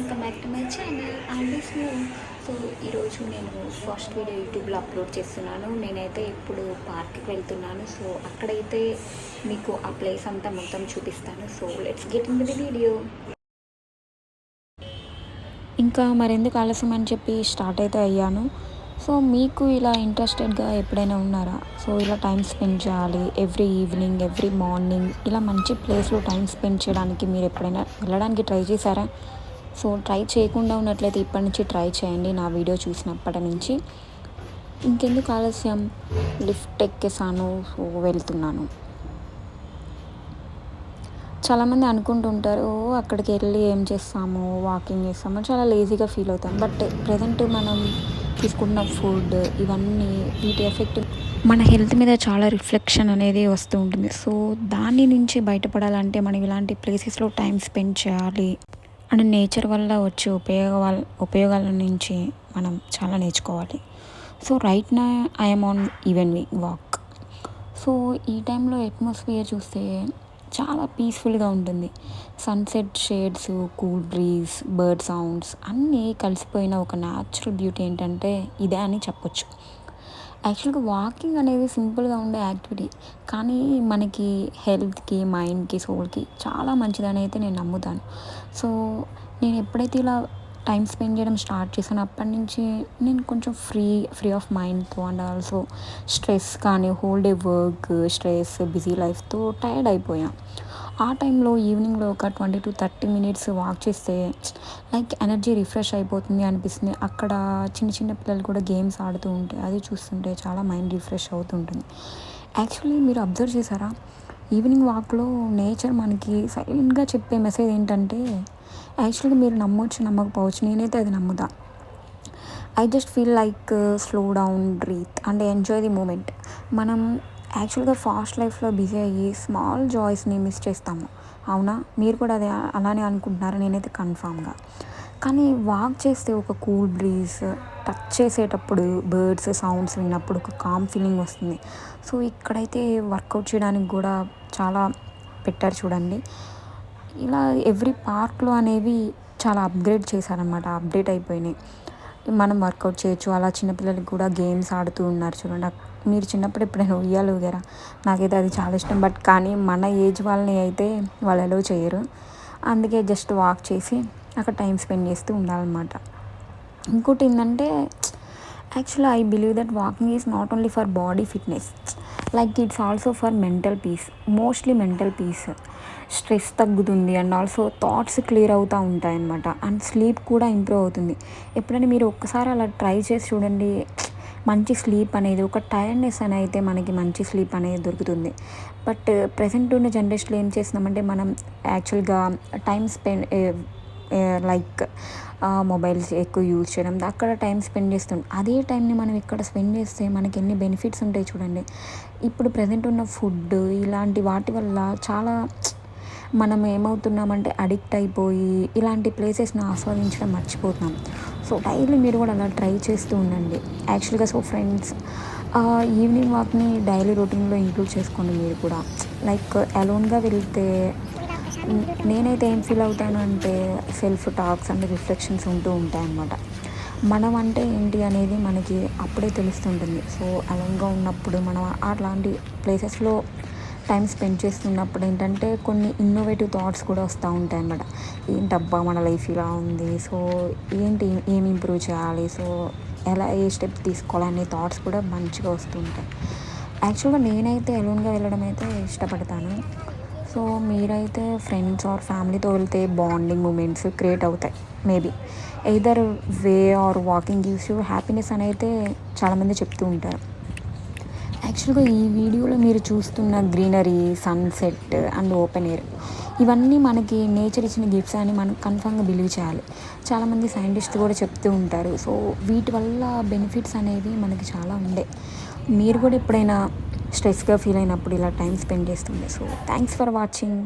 Welcome back to my channel always new. So ఈరోజు నేను first video యూట్యూబ్లో upload చేస్తున్నాను. నేనైతే ఇప్పుడు పార్క్కి వెళ్తున్నాను. సో అక్కడైతే మీకు ఆ ప్లేస్ అంతా మొత్తం చూపిస్తాను. So let's get in to the video. ఇంకా మరెందుకు ఆలస్యం అని చెప్పి స్టార్ట్ అయితే అయ్యాను. సో మీకు ఇలా ఇంట్రెస్టెడ్గా ఎప్పుడైనా ఉన్నారా? సో ఇలా టైం స్పెండ్ చేయాలి ఎవ్రీ ఈవినింగ్, ఎవ్రీ మార్నింగ్, ఇలా మంచి ప్లేస్లో టైం స్పెండ్ చేయడానికి మీరు ఎప్పుడైనా వెళ్ళడానికి ట్రై చేశారా? సో ట్రై చేయకుండా ఉన్నట్లయితే ఇప్పటి నుంచి ట్రై చేయండి నా వీడియో చూసినప్పటి నుంచి. ఇంకెందుకు ఆలస్యం, లిఫ్ట్ ఎక్కేసాను. సో వెళ్తున్నాను. చాలామంది అనుకుంటుంటారు అక్కడికి వెళ్ళి ఏం చేస్తాము, వాకింగ్ చేస్తాము, చాలా లేజీగా ఫీల్ అవుతాం. బట్ ప్రజెంట్ మనం తీసుకుంటున్న ఫుడ్ ఇవన్నీ వీటి ఎఫెక్ట్ మన హెల్త్ మీద చాలా రిఫ్లెక్షన్ అనేది వస్తూ ఉంటుంది. సో దాని నుంచి బయటపడాలంటే మనం ఇలాంటి ప్లేసెస్లో టైం స్పెండ్ చేయాలి. అండ్ నేచర్ వల్ల వచ్చే ఉపయోగాల నుంచి మనం చాలా నేర్చుకోవాలి. సో రైట్ నా I'm on evening walk. So ఈ టైంలో అట్మాస్ఫియర్ చూస్తే చాలా పీస్ఫుల్గా ఉంటుంది. Sunset shades, cool breeze, bird sounds అన్నీ కలిసిపోయిన ఒక న్యాచురల్ బ్యూటీ ఏంటంటే ఇదే అని చెప్పొచ్చు. యాక్చువల్గా వాకింగ్ అనేది సింపుల్గా ఉండే యాక్టివిటీ, కానీ మనకి హెల్త్కి, మైండ్కి, సోల్కి చాలా మంచిదని అయితే నేను నమ్ముతాను. సో నేను ఎప్పుడైతే ఇలా టైం స్పెండ్ చేయడం స్టార్ట్ చేశాను అప్పటి నుంచి నేను కొంచెం ఫ్రీ ఆఫ్ మైండ్తో అండ్ ఆల్సో స్ట్రెస్ కానీ whole day work stress busy లైఫ్తో టైర్డ్ అయిపోయాను. ఆ టైంలో ఈవినింగ్లో ఒక 20 to 30 minutes వాక్ చేస్తే లైక్ ఎనర్జీ రిఫ్రెష్ అయిపోతుంది అనిపిస్తుంది. అక్కడ చిన్న చిన్న పిల్లలు కూడా గేమ్స్ ఆడుతూ ఉంటే అది చూస్తుంటే చాలా మైండ్ రిఫ్రెష్ అవుతుంటుంది. యాక్చువల్లీ మీరు అబ్జర్వ్ చేశారా, ఈవినింగ్ వాక్లో నేచర్ మనకి సైలెంట్గా చెప్పే మెసేజ్ ఏంటంటే, యాక్చువల్గా మీరు నమ్మొచ్చు నమ్మకపోవచ్చు, నేనైతే అది నమ్ముతా. I just feel like slow down, breathe and enjoy the moment. మనం యాక్చువల్గా ఫాస్ట్ లైఫ్లో బిజీ అయ్యి స్మాల్ జాయ్స్ని మిస్ చేస్తాము. అవునా? మీరు కూడా అదే అలానే అనుకుంటున్నారు, నేనైతే కన్ఫామ్గా. కానీ వాక్ చేస్తే ఒక కూల్ బ్రీజ్ టచ్ చేసేటప్పుడు బర్డ్స్ సౌండ్స్ విన్నప్పుడు ఒక కామ్ ఫీలింగ్ వస్తుంది. సో ఇక్కడైతే వర్కౌట్ చేయడానికి కూడా చాలా పెట్టారు చూడండి. ఇలా ఎవ్రీ పార్క్లో అనేవి చాలా అప్గ్రేడ్ చేశారనమాట, అప్డేట్ అయిపోయినాయి. మనం వర్కౌట్ చేయొచ్చు. అలా చిన్నపిల్లలకి కూడా గేమ్స్ ఆడుతూ ఉన్నారు చూడండి. మీరు చిన్నప్పుడు ఎప్పుడైనా ఉయ్యాలు ఊగారా? నాకైతే అది చాలా ఇష్టం. బట్ కానీ మన ఏజ్ వాళ్ళని అయితే వాళ్ళు అలో చేయరు. అందుకే జస్ట్ వాక్ చేసి అక్కడ టైం స్పెండ్ చేస్తూ ఉండాలన్నమాట. ఇంకోటి ఏంటంటే, actually I believe that walking is not only for body fitness, like it's also for mental peace. Mostly mental peace. Stress తగ్గుతుంది అండ్ ఆల్సో థాట్స్ క్లియర్ అవుతూ ఉంటాయి అన్నమాట. అండ్ స్లీప్ కూడా ఇంప్రూవ్ అవుతుంది. ఎప్పుడైనా మీరు ఒక్కసారి అలా ట్రై చేసి చూడండి, మంచి స్లీప్ అనేది, ఒక టైర్డ్నెస్ అని అయితే మనకి మంచి స్లీప్ అనేది దొరుకుతుంది. బట్ ప్రజెంట్ ఉన్న జనరేషన్లో ఏం చేస్తున్నామంటే, మనం యాక్చువల్గా టైం స్పెండ్ లైక్ మొబైల్స్ ఎక్కువ యూజ్ చేయడం, అక్కడ టైం స్పెండ్ చేస్తాం. అదే టైంని మనం ఇక్కడ స్పెండ్ చేస్తే మనకి ఎన్ని బెనిఫిట్స్ ఉంటాయి చూడండి. ఇప్పుడు ప్రజెంట్ ఉన్న ఫుడ్ ఇలాంటి వాటి వల్ల చాలా మనం ఏమవుతున్నామంటే అడిక్ట్ అయిపోయి ఇలాంటి ప్లేసెస్ని ఆస్వాదించడం మర్చిపోతున్నాం. సో డైలీ మీరు కూడా అలా ట్రై చేస్తూ ఉండండి. యాక్చువల్గా సో ఫ్రెండ్స్, ఈవినింగ్ వాక్ని డైలీ రొటీన్లో ఇంక్లూడ్ చేసుకోండి మీరు కూడా. లైక్ అలోన్గా వెళ్తే నేనైతే ఏం ఫీల్ అవుతాను అంటే, సెల్ఫ్ టాక్స్ అండ్ రిఫ్లెక్షన్స్ ఉంటూ ఉంటాయన్నమాట. మనం అంటే ఏంటి అనేది మనకి అప్పుడే తెలుస్తుంటుంది. సో అలోన్గా ఉన్నప్పుడు మనం అట్లాంటి ప్లేసెస్లో టైం స్పెండ్ చేస్తున్నప్పుడు ఏంటంటే కొన్ని ఇన్నోవేటివ్ థాట్స్ కూడా వస్తూ ఉంటాయి అన్నమాట. ఏంటబ్బా మన లైఫ్ ఇలా ఉంది, సో ఏంటి ఏం ఇంప్రూవ్ చేయాలి, సో ఎలా ఏ స్టెప్ తీసుకోవాలనే థాట్స్ కూడా మంచిగా వస్తుంటాయి. యాక్చువల్గా నేనైతే అలోన్గా వెళ్ళడం అయితే ఇష్టపడతాను. సో మీరైతే ఫ్రెండ్స్ ఆర్ ఫ్యామిలీతో వెళ్తే బాండింగ్ మూమెంట్స్ క్రియేట్ అవుతాయి. Maybe either way or walking gives you happiness అని అయితే చాలామంది చెప్తూ ఉంటారు. యాక్చువల్గా ఈ వీడియోలో మీరు చూస్తున్న greenery, sunset and open air ఇవన్నీ మనకి నేచర్ ఇచ్చిన గిఫ్ట్స్ అని మనం కన్ఫామ్గా బిలీవ్ చేయాలి. చాలామంది సైంటిస్ట్ కూడా చెప్తూ ఉంటారు. సో వీటి వల్ల బెనిఫిట్స్ అనేవి మనకి చాలా ఉండే. మీరు కూడా ఎప్పుడైనా స్ట్రెస్గా ఫీల్ అయినప్పుడు ఇలా టైం స్పెండ్ చేస్తుండే. So thanks for watching.